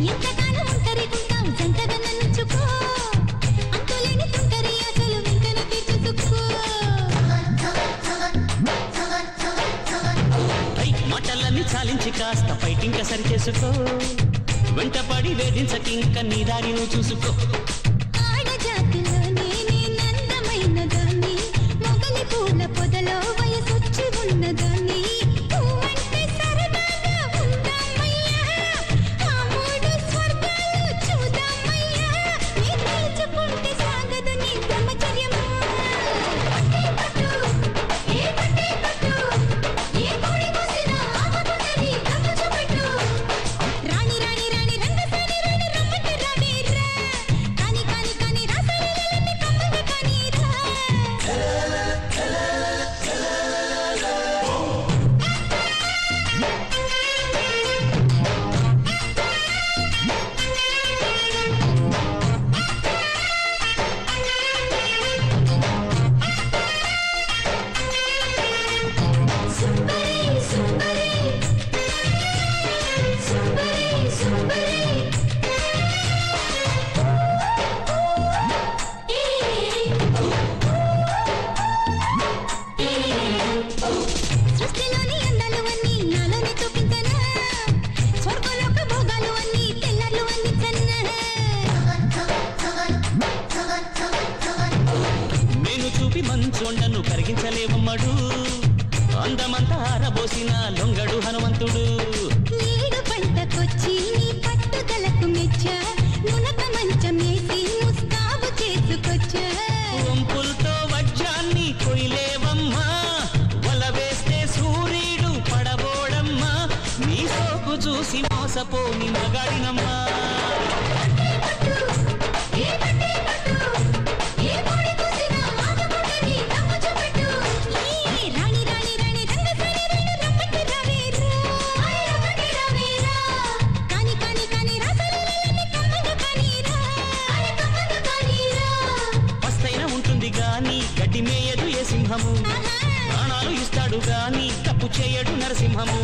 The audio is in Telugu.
ఎంతకాలం ఒంటరిగుంటాం జంటగా నన్నుచుకో అంతులేని తుంటరి అసలు వెంటనే తీర్చుకో మాటలన్నీ చాలించి కాస్త ఫైటింగ్ సరి చేసుకో వెంటపడి వేధించకింక నీ దారి నువ్వు చూసుకో ఆడజాతిలో నేనే నందమైన దాన్ని మొగలి పూల పొదలో వయసొచ్చి ఉన్నదాన్ని నువ్వంటే సరదాగా ఉందామయ్యా ఆ మూడు స్వర్గాలు చూద్దామయ్యా నీ తలుచుకుంటే సాగదు నీ బ్రహ్మచర్యము రాణి రాణి రాణి రంగసాని రాణి రమ్మంటే రావేరా కాని కాని కాని రాసలీలన్నీ కమ్మంగా కానీరా సుందరి సుందరి సుందరి సుందరి సృష్టిలోని అందాలు అన్నీ నాలోనే చూపించనా స్వర్గలోక భోగాలు అన్నీ తెల్లర్లు అందించనా నేను చూపి మంచోండను కరిగించలేవమ్మడు అందమంతా ఆరబోసిన లొంగడు హనుమంతుడు నీడు పంటకొచ్చి నీ పట్టుదలకు మెచ్చా నునక మంచమేసి ముస్తాబు చేసుకొచ్చా వంపులతో వజ్రాన్ని కొయ్యలేవమ్మా వల వేస్తే సూర్యుడు పడబోడమ్మా నీ సోకు చూసి మోసపోని మగాడినమ్మా రాణి రాణి రాణి రంగసాని రాణి రమ్మంటే రావేరా కాని కాని కాని రాసలీలన్నీ కమ్మంగా కానీరా పస్తైన ఉంటుంది గాని గడ్డి మేయదు ఏ సింహము ప్రాణాలు ఇస్తాడు గాని తప్పు చేయడు నరసింహము